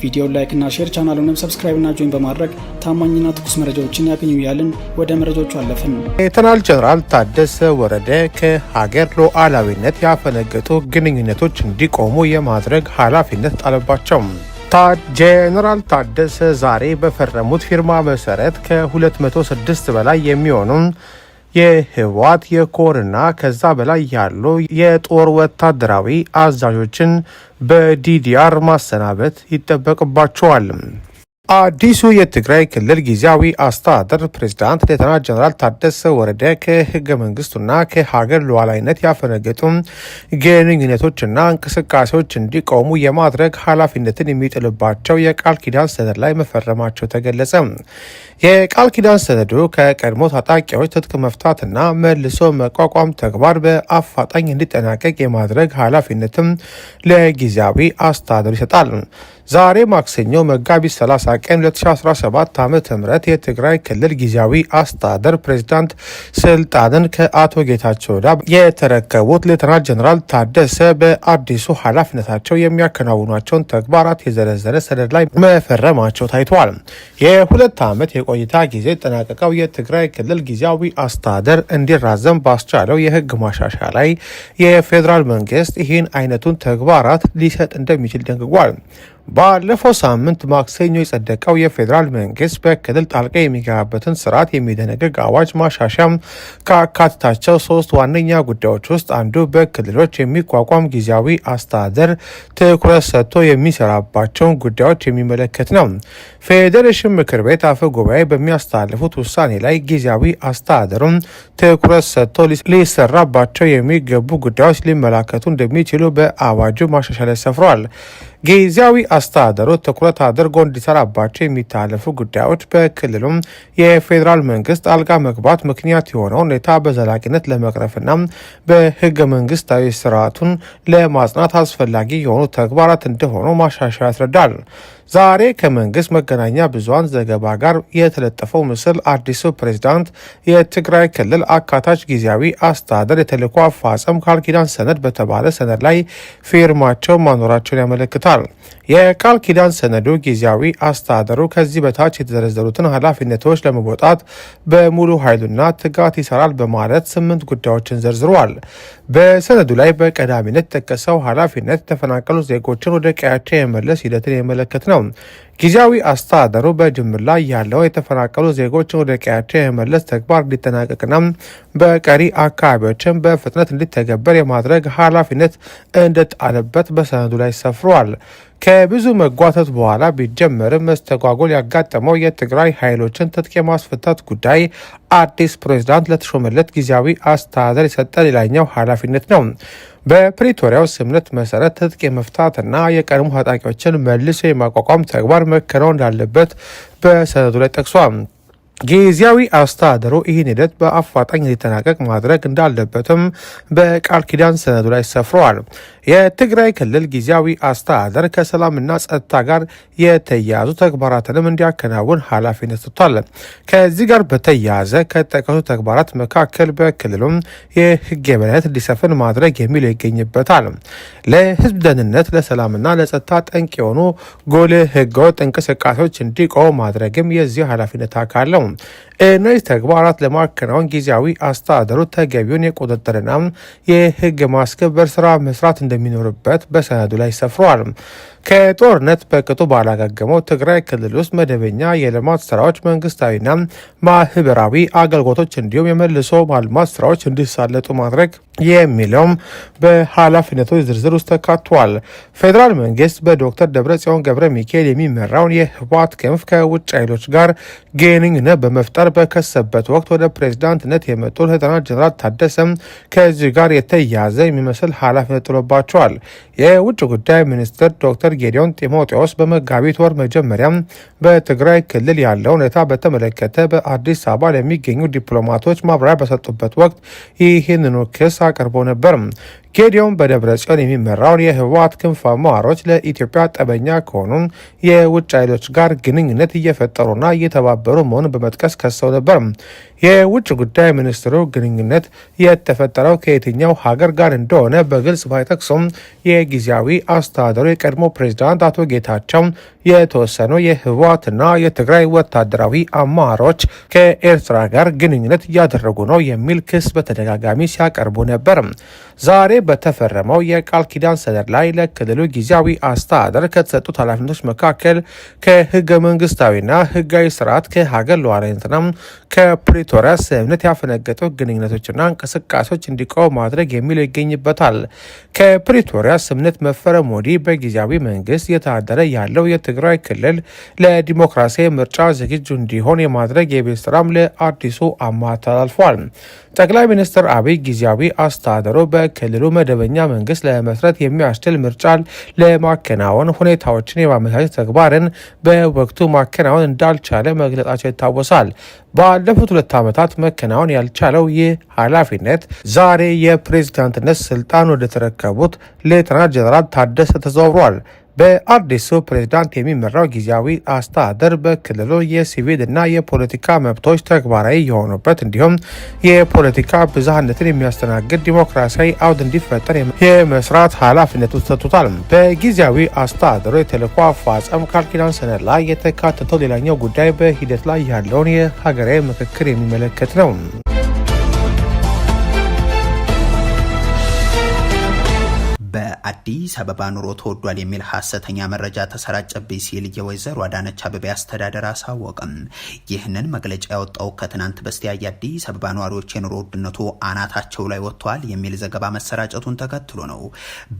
ቪዲዮ ላይክ እና ሼር ቻናሉንም ሰብስክራይብ እና ጆይን በማድረግ ታማኝና ትኩስ መረጃዎችን ያገኙ ያልን ወደ መረጃዎቹ አለፍን። ሌተናል ጀነራል ታደሰ ወረደ ከሀገር ሉዓላዊነት ያፈነገጡ ግንኙነቶች እንዲቆሙ የማድረግ ኃላፊነት ጣለባቸው። ጀነራል ታደሰ ዛሬ በፈረሙት ፊርማ መሰረት ከ206 በላይ የሚሆኑ የህወሓት የኮርና ከዛ በላይ ያሉ የጦር ወታደራዊ አዛዦችን በዲዲአር ማሰናበት ይጠበቅባቸዋል። አዲሱ የትግራይ ክልል ጊዜያዊ አስተዳደር ፕሬዝዳንት ሌተናል ጀነራል ታደሰ ወረደ ከህገ መንግስቱና ከሀገር ሉዓላዊነት ያፈነገጡ ግንኙነቶችና እንቅስቃሴዎች እንዲቆሙ የማድረግ ኃላፊነትን የሚጥልባቸው የቃል ኪዳን ሰነድ ላይ መፈረማቸው ተገለጸ። የቃል ኪዳን ሰነዱ ከቀድሞ ታጣቂዎች ትጥቅ መፍታትና መልሶ መቋቋም ተግባር በአፋጣኝ እንዲጠናቀቅ የማድረግ ኃላፊነትም ለጊዜያዊ አስተዳደሩ ይሰጣል። ዛሬ ማክሰኞ መጋቢት 30 ቀን 2017 ዓ.ም የትግራይ ክልል ጊዜያዊ አስተዳደር ፕሬዝዳንት ስልጣንን ከአቶ ጌታቸው ረዳ የተረከቡት ሌተናል ጀነራል ታደሰ በአዲሱ ኃላፊነታቸው የሚያከናውኗቸውን ተግባራት የዘረዘረ ሰነድ ላይ መፈረማቸው ታይቷል። የ2 ዓመት የቆይታ ጊዜ ጠናቀቀው የትግራይ ክልል ጊዜያዊ አስተዳደር እንዲራዘም ባስቻለው የህግ ማሻሻያ ላይ የፌዴራል መንግስት ይህን አይነቱን ተግባራት ሊሰጥ እንደሚችል ደንግጓል። ባለፈው ሳምንት ማክሰኞ የጸደቀው የፌዴራል መንግስት በክልል ጣልቃ የሚገባበትን ስርዓት የሚደነግግ አዋጅ ማሻሻያም ካካተታቸው 3 ዋነኛ ጉዳዮች ውስጥ አንዱ በክልሎች የሚቋቋም ጊዜያዊ አስተዳደር ትኩረት ሰጥቶ የሚሰራባቸውን ጉዳዮች የሚመለከት ነው። ፌዴሬሽን ምክር ቤት አፈ ጉባኤ በሚያስተላልፉት ውሳኔ ላይ ጊዜያዊ አስተዳደሩም ትኩረት ሰጥቶ ሊሰራባቸው የሚገቡ ጉዳዮች ሊመለከቱ እንደሚችሉ በአዋጁ ማሻሻያ ሰፍረዋል። ጊዜያዊ አስተዳደሩ ትኩረት አድርጎ እንዲሰራባቸው የሚታለፉ ጉዳዮች በክልሉም የፌዴራል መንግስት ጣልቃ መግባት ምክንያት የሆነው ሁኔታ በዘላቂነት ለመቅረፍና በህገ መንግስታዊ ስርዓቱን ለማጽናት አስፈላጊ የሆኑ ተግባራት እንደሆኑ ማሻሻያ ያስረዳል። ዛሬ ከመንግስት መገናኛ ብዙሃን ዘገባ ጋር የተለጠፈው ምስል አዲሱ ፕሬዝዳንት የትግራይ ክልል አካታች ጊዜያዊ አስተዳደር የተልዕኮ አፈጻጸም ቃል ኪዳን ሰነድ በተባለ ሰነድ ላይ ፊርማቸው ማኖራቸውን ያመለክታል። የቃል ኪዳን ሰነዱ ጊዜያዊ አስተዳደሩ ከዚህ በታች የተዘረዘሩትን ኃላፊነቶች ለመወጣት በሙሉ ኃይሉና ትጋት ይሰራል በማለት 8 ጉዳዮችን ዘርዝረዋል። በሰነዱ ላይ በቀዳሚነት የተጠቀሰው ኃላፊነት የተፈናቀሉ ዜጎችን ወደ ቀያቸው የመለስ ሂደትን የሚመለከት ነው። ጊዜያዊ አስተዳደሩ በጅምር ላይ ያለው የተፈናቀሉ ዜጎችን ወደ ቀያቸው የመለስ ተግባር እንዲጠናቀቅና በቀሪ አካባቢዎችን በፍጥነት እንዲተገበር የማድረግ ኃላፊነት እንደጣለበት በሰነዱ ላይ ሰፍሯል። ከብዙ መጓተት በኋላ ቢጀመርም መስተጓጎል ያጋጠመው የትግራይ ኃይሎችን ትጥቅ የማስፈታት ጉዳይ አዲስ ፕሬዝዳንት ለተሾመለት ጊዜያዊ አስተዳደር የሰጠ ሌላኛው ኃላፊነት ነው። በፕሪቶሪያው ስምምነት መሰረት ትጥቅ የመፍታትና የቀድሞ ታጣቂዎችን መልሶ የማቋቋም ተግባር መከናወን እንዳለበት በሰነዱ ላይ ጠቅሷል። ጊዜያዊ አስተዳደሩ ይህን ሂደት በአፋጣኝ እንዲጠናቀቅ ማድረግ እንዳለበትም በቃል ኪዳን ሰነዱ ላይ ሰፍረዋል። የትግራይ ክልል ጊዜያዊ አስተዳደር ከሰላምና ጸጥታ ጋር የተያያዙ ተግባራትንም እንዲያከናውን ኃላፊነት ሰጥቷል። ከዚህ ጋር በተያያዘ ከተጠቀሱ ተግባራት መካከል በክልሉም የህግ የበላይነት እንዲሰፍን ማድረግ የሚለው ይገኝበታል። ለህዝብ ደህንነት፣ ለሰላምና ለጸጥታ ጠንቅ የሆኑ ጉልህ ህገወጥ እንቅስቃሴዎች እንዲቆሙ ማድረግም የዚህ ኃላፊነት አካል ነው። እነዚህ ተግባራት ለማከናወን ጊዜያዊ አስተዳደሩ ተገቢውን የቁጥጥርና የህግ ማስከበር ስራ መስራት እንደሚኖርበት በሰነዱ ላይ ሰፍሯል። ከጦርነት በቅጡ ባላገገመው ትግራይ ክልል ውስጥ መደበኛ የልማት ስራዎች፣ መንግስታዊና ማህበራዊ አገልግሎቶች እንዲሁም የመልሶ ማልማት ስራዎች እንዲሳለጡ ማድረግ የሚለውም በኃላፊነቶች ዝርዝር ውስጥ ተካቷል። ፌዴራል መንግስት በዶክተር ደብረጽዮን ገብረ ሚካኤል የሚመራውን የህወሓት ክንፍ ከውጭ ኃይሎች ጋር ግንኙነት በመፍጠር በከሰበት ወቅት ወደ ፕሬዝዳንትነት የመጡ ሌተናል ጀነራል ታደሰም ከዚህ ጋር የተያያዘ የሚመስል ኃላፊነት ጥሎባቸዋል። የውጭ ጉዳይ ሚኒስትር ዶክተር ጌዲዮን ጢሞቴዎስ በመጋቢት ወር መጀመሪያም በትግራይ ክልል ያለው ሁኔታ በተመለከተ በአዲስ አበባ ለሚገኙ ዲፕሎማቶች ማብራሪያ በሰጡበት ወቅት ይህንኑ ክስ አቅርቦ ነበር። ጌዲዮን በደብረጽዮን የሚመራውን የህወሓት ክንፍ አመራሮች ለኢትዮጵያ ጠበኛ ከሆኑ የውጭ ኃይሎች ጋር ግንኙነት እየፈጠሩና እየተባበሩ መሆኑን በመጥቀስ ከሰው ነበር። የውጭ ጉዳይ ሚኒስትሩ ግንኙነት የተፈጠረው ከየትኛው ሀገር ጋር እንደሆነ በግልጽ ባይጠቅሱም የጊዜያዊ አስተዳደሩ የቀድሞ ፕሬዝዳንት አቶ ጌታቸው የተወሰኑ የህወሓትና የትግራይ ወታደራዊ አመራሮች ከኤርትራ ጋር ግንኙነት እያደረጉ ነው የሚል ክስ በተደጋጋሚ ሲያቀርቡ ነበር። ዛሬ በተፈረመው የቃል ኪዳን ሰነድ ላይ ለክልሉ ጊዜያዊ አስተዳደር ከተሰጡት ኃላፊነቶች መካከል ከህገ መንግስታዊና ህጋዊ ስርዓት ከሀገር ሉዓላዊነትና ከፕሪቶሪያ ስምምነት ያፈነገጡ ግንኙነቶችና እንቅስቃሴዎች እንዲቆም ማድረግ የሚለው ይገኝበታል። ከፕሪቶሪያ ስምምነት መፈረም ወዲህ በጊዜያዊ መንግስት እየተዳደረ ያለው የትግራይ ክልል ለዲሞክራሲያዊ ምርጫ ዝግጁ እንዲሆን የማድረግ የቤት ስራም ለአዲሱ አመራር ተላልፏል። ጠቅላይ ሚኒስትር አብይ ጊዜያዊ አስተዳደሩ በክልሉ መደበኛ መንግስት ለመስረት የሚያስችል ምርጫን ለማከናወን ሁኔታዎችን የማመቻቸት ተግባርን በወቅቱ ማከናወን እንዳልቻለ መግለጻቸው ይታወሳል። ባለፉት 2 ዓመታት መከናወን ያልቻለው ይህ ኃላፊነት ዛሬ የፕሬዝዳንትነት ስልጣን ወደ ተረከቡት ሌተናንት ጀነራል ታደሰ ተዘዋውሯል። በአዲሱ ፕሬዝዳንት የሚመራው ጊዜያዊ አስተዳደር በክልሉ የሲቪል እና የፖለቲካ መብቶች ተግባራዊ የሆኑበት እንዲሁም የፖለቲካ ብዝሃነትን የሚያስተናግድ ዲሞክራሲያዊ አውድ እንዲፈጠር የመስራት ኃላፊነቱ ተሰጥቶታል። በጊዜያዊ አስተዳደሩ የተልዕኮ አፈጻጸም ቃል ኪዳን ሰነድ ላይ የተካተተው ሌላኛው ጉዳይ በሂደት ላይ ያለውን የሀገራዊ ምክክር የሚመለከት ነው። በአዲስ አበባ ኑሮ ተወዷል የሚል ሐሰተኛ መረጃ ተሰራጨብኝ ሲል የወይዘሮ አዳነች አቤቤ አስተዳደር አሳወቀም። ይህንን መግለጫ ያወጣው ከትናንት በስቲያ የአዲስ አበባ ነዋሪዎች የኑሮ ውድነቱ አናታቸው ላይ ወጥቷል የሚል ዘገባ መሰራጨቱን ተከትሎ ነው።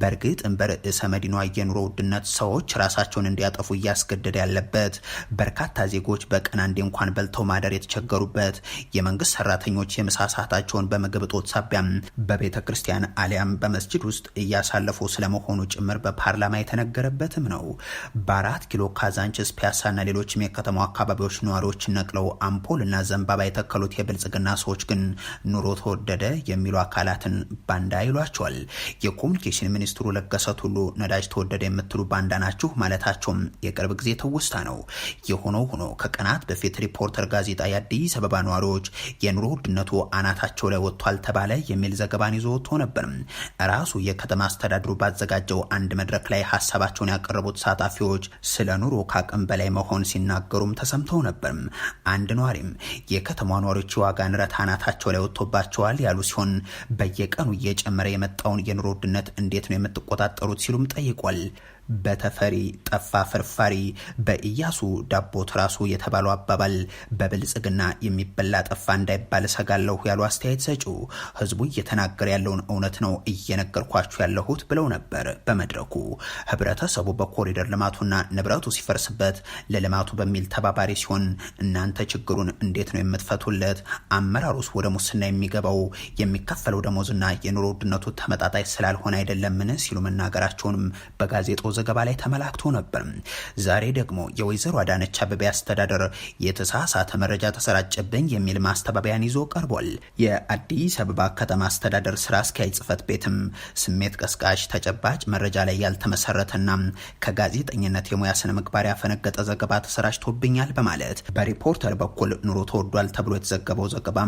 በእርግጥም በርዕሰ መዲኗ የኑሮ ውድነት ሰዎች ራሳቸውን እንዲያጠፉ እያስገደደ ያለበት፣ በርካታ ዜጎች በቀን አንዴ እንኳን በልተው ማደር የተቸገሩበት፣ የመንግስት ሰራተኞች የምሳ ሰዓታቸውን በምግብ እጦት ሳቢያም በቤተ ክርስቲያን አሊያም በመስጂድ ውስጥ እያሳለፉ ስለመሆኑ ጭምር በፓርላማ የተነገረበትም ነው። በ4 ኪሎ ካዛንችስ፣ ፒያሳና ሌሎችም የከተማው አካባቢዎች ነዋሪዎች ነቅለው አምፖልና ዘንባባ የተከሉት የብልጽግና ሰዎች ግን ኑሮ ተወደደ የሚሉ አካላትን ባንዳ ይሏቸዋል። የኮሙኒኬሽን ሚኒስትሩ ለገሰ ቱሉ ነዳጅ ተወደደ የምትሉ ባንዳ ናችሁ ማለታቸውም የቅርብ ጊዜ ትውስታ ነው። የሆነው ሆኖ ከቀናት በፊት ሪፖርተር ጋዜጣ የአዲስ አበባ ነዋሪዎች የኑሮ ውድነቱ አናታቸው ላይ ወጥቷል ተባለ የሚል ዘገባን ይዞ ወጥቶ ነበር። ራሱ የከተማ አስተዳድሩ ባዘጋጀው አንድ መድረክ ላይ ሀሳባቸውን ያቀረቡት ተሳታፊዎች ስለ ኑሮ ከአቅም በላይ መሆን ሲናገሩም ተሰምተው ነበር። አንድ ነዋሪም የከተማ ነዋሪዎች የዋጋ ንረት አናታቸው ላይ ወጥቶባቸዋል ያሉ ሲሆን በየቀኑ እየጨመረ የመጣውን የኑሮ ውድነት እንዴት ነው የምትቆጣጠሩት ሲሉም ጠይቋል። በተፈሪ ጠፋ ፍርፋሪ፣ በኢያሱ ዳቦ ትራሱ የተባለው አባባል በብልጽግና የሚበላ ጠፋ እንዳይባል ሰጋለሁ ያሉ አስተያየት ሰጪው ህዝቡ እየተናገረ ያለውን እውነት ነው እየነገርኳችሁ ያለሁት ብለው ነበር። በመድረኩ ህብረተሰቡ በኮሪደር ልማቱና ንብረቱ ሲፈርስበት ለልማቱ በሚል ተባባሪ ሲሆን እናንተ ችግሩን እንዴት ነው የምትፈቱለት? አመራሩስ ወደ ሙስና የሚገባው የሚከፈለው ደሞዝና የኑሮ ውድነቱ ተመጣጣኝ ስላልሆነ አይደለምን ሲሉ መናገራቸውንም በጋዜጣው ዘገባ ላይ ተመላክቶ ነበር። ዛሬ ደግሞ የወይዘሮ አዳነች አቤቤ አስተዳደር የተሳሳተ መረጃ ተሰራጨብኝ የሚል ማስተባበያን ይዞ ቀርቧል። የአዲስ አበባ ከተማ አስተዳደር ስራ አስኪያጅ ጽህፈት ቤትም ስሜት ቀስቃሽ፣ ተጨባጭ መረጃ ላይ ያልተመሰረተና ከጋዜጠኝነት የሙያ ስነ ምግባር ያፈነገጠ ዘገባ ተሰራጭቶብኛል በማለት በሪፖርተር በኩል ኑሮ ተወዷል ተብሎ የተዘገበው ዘገባ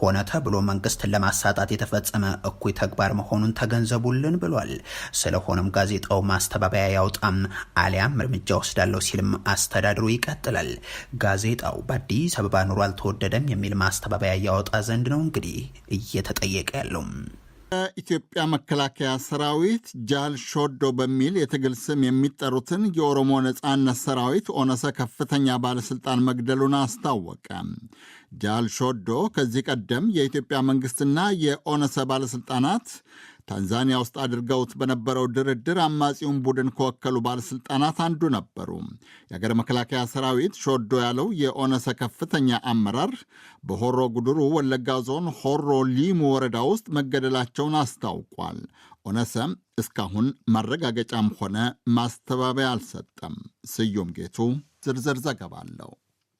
ሆነ ተብሎ መንግስትን ለማሳጣት የተፈጸመ እኩይ ተግባር መሆኑን ተገንዘቡልን ብሏል። ስለሆነም ጋዜጣው ማስተባበያ ያውጣም አሊያም እርምጃ ወስዳለው ሲልም አስተዳድሩ ይቀጥላል። ጋዜጣው በአዲስ አበባ ኑሮ አልተወደደም የሚል ማስተባበያ ያወጣ ዘንድ ነው እንግዲህ እየተጠየቀ ያለው። የኢትዮጵያ መከላከያ ሰራዊት ጃል ሾዶ በሚል የትግል ስም የሚጠሩትን የኦሮሞ ነጻነት ሰራዊት ኦነሰ ከፍተኛ ባለስልጣን መግደሉን አስታወቀ። ጃል ሾዶ ከዚህ ቀደም የኢትዮጵያ መንግስትና የኦነሰ ባለስልጣናት ታንዛኒያ ውስጥ አድርገውት በነበረው ድርድር አማጺውን ቡድን ከወከሉ ባለሥልጣናት አንዱ ነበሩ። የአገር መከላከያ ሰራዊት ሾዶ ያለው የኦነሰ ከፍተኛ አመራር በሆሮ ጉድሩ ወለጋ ዞን ሆሮ ሊሙ ወረዳ ውስጥ መገደላቸውን አስታውቋል። ኦነሰም እስካሁን ማረጋገጫም ሆነ ማስተባበያ አልሰጠም። ስዩም ጌቱ ዝርዝር ዘገባ አለው።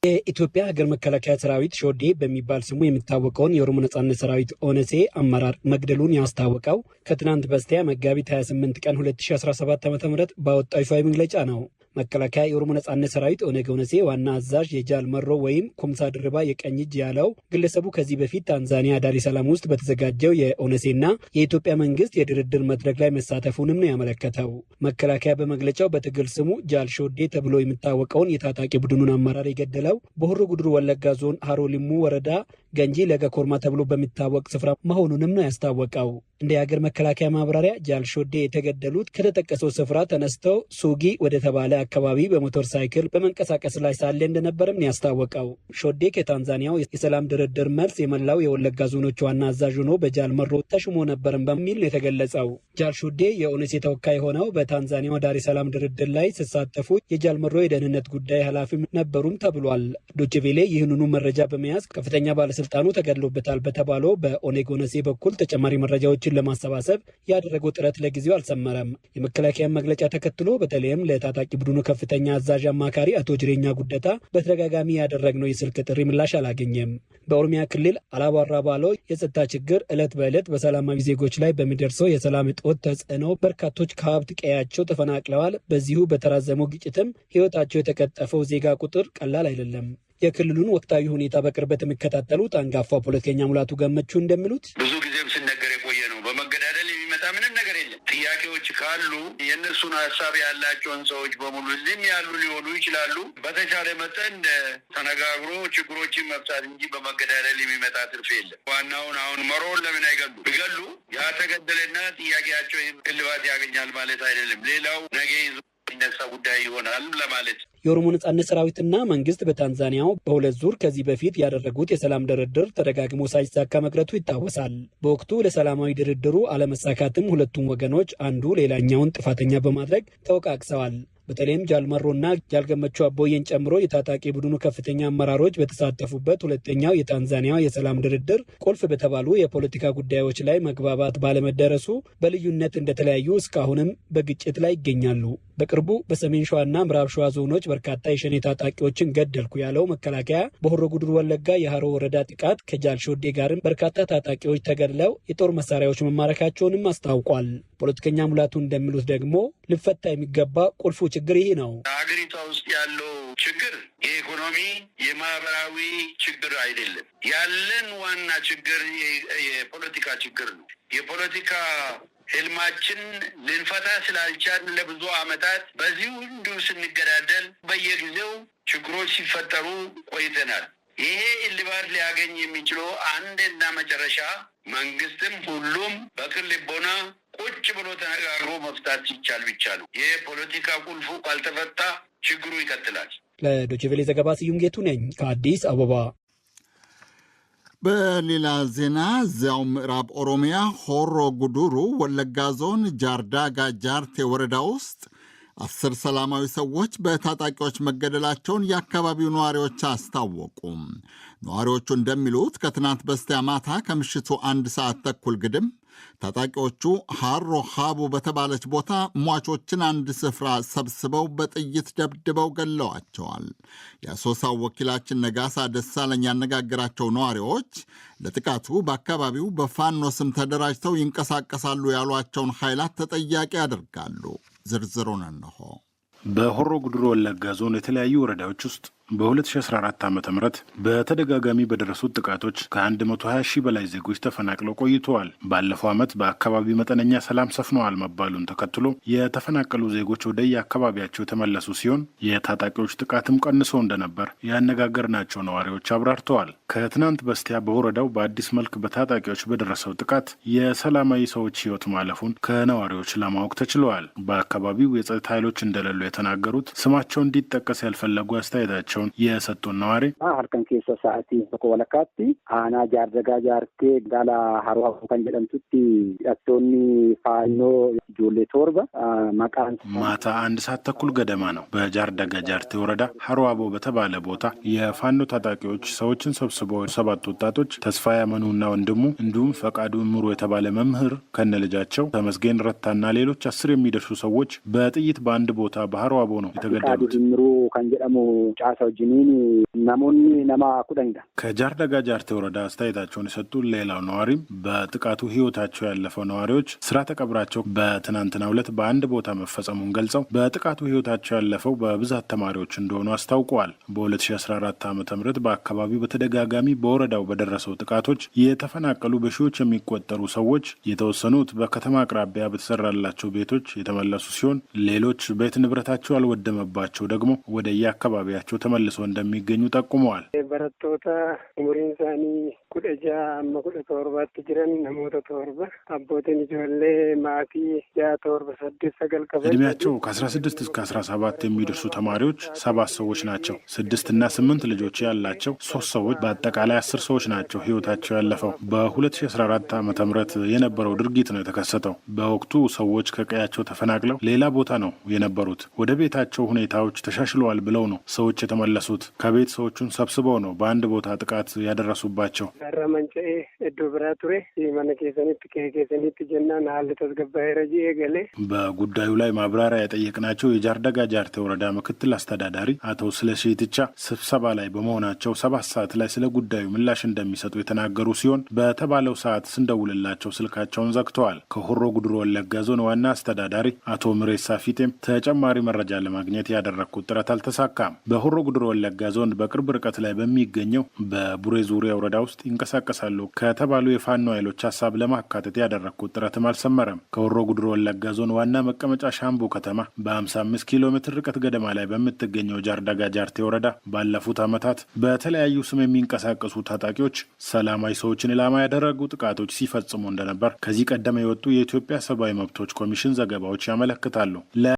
የኢትዮጵያ ሀገር መከላከያ ሰራዊት ሾዴ በሚባል ስሙ የሚታወቀውን የኦሮሞ ነጻነት ሰራዊት ኦነሴ አመራር መግደሉን ያስታወቀው ከትናንት በስቲያ መጋቢት 28 ቀን 2017 ዓ.ም ባወጣው ይፋዊ መግለጫ ነው። መከላከያ የኦሮሞ ነጻነት ሰራዊት ኦነግ ኦነሴ ዋና አዛዥ የጃል መሮ ወይም ኩምሳ ድርባ የቀኝ እጅ ያለው ግለሰቡ ከዚህ በፊት ታንዛኒያ ዳሬ ሰላም ውስጥ በተዘጋጀው የኦነሴና የኢትዮጵያ መንግስት የድርድር መድረክ ላይ መሳተፉንም ነው ያመለከተው። መከላከያ በመግለጫው በትግል ስሙ ጃል ሾዴ ተብሎ የሚታወቀውን የታጣቂ ቡድኑን አመራር የገደለው በሆሮ ጉድሩ ወለጋ ዞን ሀሮ ሊሙ ወረዳ ገንጂ ለጋ ኮርማ ተብሎ በሚታወቅ ስፍራ መሆኑንም ነው ያስታወቀው። እንደ የሀገር መከላከያ ማብራሪያ ጃል ሾዴ የተገደሉት ከተጠቀሰው ስፍራ ተነስተው ሱጊ ወደ ተባለ አካባቢ በሞተር ሳይክል በመንቀሳቀስ ላይ ሳለ እንደነበረም ነው ያስታወቀው። ሾዴ ከታንዛኒያው የሰላም ድርድር መልስ የመላው የወለጋ ዞኖች ዋና አዛዥ ሆኖ በጃል መሮ ተሹሞ ነበርም በሚል ነው የተገለጸው። ጃል ሾዴ የኦነሴ ተወካይ ሆነው በታንዛኒያው ዳሬ ሰላም ድርድር ላይ ሲሳተፉ የጃል መሮ የደህንነት ጉዳይ ኃላፊ ነበሩም ተብሏል። ዶቼ ቬሌ ይህንኑ መረጃ በመያዝ ከፍተኛ ባለስልጣኑ ተገድሎበታል በተባለው በኦነግ ኦነሴ በኩል ተጨማሪ መረጃዎችን ለማሰባሰብ ያደረገው ጥረት ለጊዜው አልሰመረም። የመከላከያ መግለጫ ተከትሎ በተለይም ለታጣቂ ቡድኑ ከፍተኛ አዛዥ አማካሪ አቶ ጅሬኛ ጉደታ በተደጋጋሚ ያደረግነው የስልክ ጥሪ ምላሽ አላገኘም። በኦሮሚያ ክልል አላባራ ባለው የጸጥታ ችግር ዕለት በዕለት በሰላማዊ ዜጎች ላይ በሚደርሰው የሰላም እጦት ተጽዕኖ በርካቶች ከሀብት ቀያቸው ተፈናቅለዋል። በዚሁ በተራዘመው ግጭትም ህይወታቸው የተቀጠፈው ዜጋ ቁጥር ቀላል አይደለም። የክልሉን ወቅታዊ ሁኔታ በቅርበት የሚከታተሉት አንጋፋው ፖለቲከኛ ሙላቱ ገመቹ እንደሚሉት ብዙ ጊዜም ሲነገር የቆየ ነው። በመገዳደል የሚመጣ ምንም ነገር የለም። ጥያቄዎች ካሉ የእነሱን ሀሳብ ያላቸውን ሰዎች በሙሉ እዚህም ያሉ ሊሆኑ ይችላሉ። በተቻለ መጠን ተነጋግሮ ችግሮችን መፍታት እንጂ በመገዳደል የሚመጣ ትርፍ የለም። ዋናውን አሁን መሮውን ለምን አይገሉ? ቢገሉ ያተገደለና ጥያቄያቸው እልባት ያገኛል ማለት አይደለም። ሌላው ነገ ይዞ የሚነሳ ጉዳይ ይሆናል ለማለት። የኦሮሞ ነጻነት ሰራዊትና መንግስት በታንዛኒያው በሁለት ዙር ከዚህ በፊት ያደረጉት የሰላም ድርድር ተደጋግሞ ሳይሳካ መቅረቱ ይታወሳል። በወቅቱ ለሰላማዊ ድርድሩ አለመሳካትም ሁለቱም ወገኖች አንዱ ሌላኛውን ጥፋተኛ በማድረግ ተወቃቅሰዋል። በተለይም ጃልመሮና ጃልገመቹ አቦየን ጨምሮ የታጣቂ ቡድኑ ከፍተኛ አመራሮች በተሳተፉበት ሁለተኛው የታንዛኒያ የሰላም ድርድር ቁልፍ በተባሉ የፖለቲካ ጉዳዮች ላይ መግባባት ባለመደረሱ በልዩነት እንደተለያዩ እስካሁንም በግጭት ላይ ይገኛሉ። በቅርቡ በሰሜን ሸዋና ምዕራብ ሸዋ ዞኖች በርካታ የሸኔ ታጣቂዎችን ገደልኩ ያለው መከላከያ በሆሮ ጉድሩ ወለጋ የሀሮ ወረዳ ጥቃት ከጃል ሾዴ ጋርም በርካታ ታጣቂዎች ተገድለው የጦር መሳሪያዎች መማረካቸውንም አስታውቋል። ፖለቲከኛ ሙላቱ እንደሚሉት ደግሞ ሊፈታ የሚገባ ቁልፉ ችግር ይህ ነው። ሀገሪቷ ውስጥ ያለው ችግር የኢኮኖሚ የማህበራዊ ችግር አይደለም። ያለን ዋና ችግር የፖለቲካ ችግር ነው። የፖለቲካ ህልማችን ልንፈታ ስላልቻልን ለብዙ ዓመታት በዚሁ እንዲሁ ስንገዳደል በየጊዜው ችግሮች ሲፈጠሩ ቆይተናል። ይሄ እልባት ሊያገኝ የሚችለው አንድና መጨረሻ መንግስትም ሁሉም በቅን ልቦና ቁጭ ብሎ ተነጋግሮ መፍታት ሲቻል ብቻ ነው። ይሄ ፖለቲካ ቁልፉ ካልተፈታ ችግሩ ይቀጥላል። ለዶይቼ ቬለ ዘገባ ስዩም ጌቱ ነኝ ከአዲስ አበባ። በሌላ ዜና እዚያው ምዕራብ ኦሮሚያ ሆሮ ጉዱሩ ወለጋ ዞን ጃርዳጋ ጃርቴ ወረዳ ውስጥ 10 ሰላማዊ ሰዎች በታጣቂዎች መገደላቸውን የአካባቢው ነዋሪዎች አስታወቁ። ነዋሪዎቹ እንደሚሉት ከትናንት በስቲያ ማታ ከምሽቱ 1 ሰዓት ተኩል ግድም ታጣቂዎቹ ሃሮ ሃቡ በተባለች ቦታ ሟቾችን አንድ ስፍራ ሰብስበው በጥይት ደብድበው ገለዋቸዋል። የአሶሳው ወኪላችን ነጋሳ ደሳለኝ ያነጋገራቸው ነዋሪዎች ለጥቃቱ በአካባቢው በፋኖ ስም ተደራጅተው ይንቀሳቀሳሉ ያሏቸውን ኃይላት ተጠያቂ ያደርጋሉ። ዝርዝሩን እንሆ። በሆሮ ጉድሩ ወለጋ ዞን የተለያዩ ወረዳዎች ውስጥ በ2014 ዓ.ም በተደጋጋሚ በደረሱት ጥቃቶች ከ120 ሺህ በላይ ዜጎች ተፈናቅለው ቆይተዋል። ባለፈው ዓመት በአካባቢው መጠነኛ ሰላም ሰፍነዋል መባሉን ተከትሎ የተፈናቀሉ ዜጎች ወደ የአካባቢያቸው የተመለሱ ሲሆን የታጣቂዎች ጥቃትም ቀንሶ እንደነበር ያነጋገርናቸው ነዋሪዎች አብራርተዋል። ከትናንት በስቲያ በወረዳው በአዲስ መልክ በታጣቂዎች በደረሰው ጥቃት የሰላማዊ ሰዎች ሕይወት ማለፉን ከነዋሪዎች ለማወቅ ተችለዋል። በአካባቢው የጸጥታ ኃይሎች እንደሌሉ የተናገሩት ስማቸው እንዲጠቀስ ያልፈለጉ አስተያየታቸው የሰጡን ነዋሪ ሀልከን ኬሶ ሰዓቲ በኮወለካቲ አና ጃርደጋ ጃርቴ ዳላ ሀርዋ ከንጀደምቱቲ ያቶኒ ፋኖ ጆሌ ቶርባ ማቃን ማታ 1 ሰዓት ተኩል ገደማ ነው በጃርደጋ ጃርቴ ወረዳ ሀርዋቦ በተባለ ቦታ የፋኖ ታጣቂዎች ሰዎችን ሰብስበው 7 ወጣቶች ተስፋ ያመኑና ወንድሙ እንዲሁም ፈቃዱ ምሩ የተባለ መምህር ከነልጃቸው ተመስገን ረታና ሌሎች 10 የሚደርሱ ሰዎች በጥይት በአንድ ቦታ በሀርዋቦ ነው የተገደሉት። ምሩ ከንጀደሙ ጫሳ ወጅኒን ናሞኒ ነማ ኩዳንዳ ከጃርደጋ ጃርቴ ወረዳ አስተያየታቸውን የሰጡ ሌላው ነዋሪም በጥቃቱ ህይወታቸው ያለፈው ነዋሪዎች ስርዓተ ቀብራቸው በትናንትናው ዕለት በአንድ ቦታ መፈጸሙን ገልጸው በጥቃቱ ህይወታቸው ያለፈው በብዛት ተማሪዎች እንደሆኑ አስታውቀዋል። በ2014 ዓ.ም በአካባቢው በተደጋጋሚ በወረዳው በደረሰው ጥቃቶች የተፈናቀሉ በሺዎች የሚቆጠሩ ሰዎች የተወሰኑት በከተማ አቅራቢያ በተሰራላቸው ቤቶች የተመለሱ ሲሆን ሌሎች ቤት ንብረታቸው ያልወደመባቸው ደግሞ ወደ የአካባቢያቸው ተመልሰው እንደሚገኙ ጠቁመዋል። በረቶታ ሙሪንሳኒ ኩደጃ አመኩደ ተወርባት ጅረን ነሞተ ተወርባ አቦቴን ጆሌ ማቲ ያ ተወርባ ሰድስ ሰገልቀበ እድሜያቸው ከ16 እስከ 17 የሚደርሱ ተማሪዎች 7 ሰዎች ናቸው። 6 እና 8 ልጆች ያላቸው 3 ሰዎች በአጠቃላይ 10 ሰዎች ናቸው ህይወታቸው ያለፈው። በ2014 ዓ.ም የነበረው ድርጊት ነው የተከሰተው። በወቅቱ ሰዎች ከቀያቸው ተፈናቅለው ሌላ ቦታ ነው የነበሩት። ወደ ቤታቸው ሁኔታዎች ተሻሽለዋል ብለው ነው ሰዎች የተመለሱት። ከቤት ሰዎቹን ሰብስበው ነው በአንድ ቦታ ጥቃት ያደረሱባቸው። ረመንጨ እዱ ብራቱሬ ማነከሰኒት ከከሰኒት ጀናን ሀል ተስገባይ ረጂ ገሌ በጉዳዩ ላይ ማብራሪያ የጠየቅናቸው የጃርደጋ ጃርቴ ወረዳ ምክትል አስተዳዳሪ አቶ ስለሺ ትቻ ስብሰባ ላይ በመሆናቸው 7 ሰዓት ላይ ስለ ጉዳዩ ምላሽ እንደሚሰጡ የተናገሩ ሲሆን በተባለው ሰዓት ስንደውልላቸው ስልካቸውን ዘግተዋል። ከሆሮ ጉድሩ ወለጋ ዞን ዋና አስተዳዳሪ አቶ ምሬሳ ፊቴም ተጨማሪ መረጃ ለማግኘት ያደረግኩት ጥረት አልተሳካም። በሆሮ ጉድሩ ወለጋ ዞን በቅርብ ርቀት ላይ በሚገኘው በቡሬ ዙሪያ ወረዳ ውስጥ ይንቀሳቀሳሉ ከተባሉ የፋኖ ኃይሎች ሀሳብ ለማካተት ያደረግኩት ጥረትም አልሰመረም። ከሆሮ ጉድሩ ወለጋ ዞን ዋና መቀመጫ ሻምቡ ከተማ በ55 ኪሎ ሜትር ርቀት ገደማ ላይ በምትገኘው ጃርደጋ ጃርቴ ወረዳ ባለፉት ዓመታት በተለያዩ ስም የሚንቀሳቀሱ ታጣቂዎች ሰላማዊ ሰዎችን ኢላማ ያደረጉ ጥቃቶች ሲፈጽሙ እንደነበር ከዚህ ቀደም የወጡ የኢትዮጵያ ሰብአዊ መብቶች ኮሚሽን ዘገባዎች ያመለክታሉ።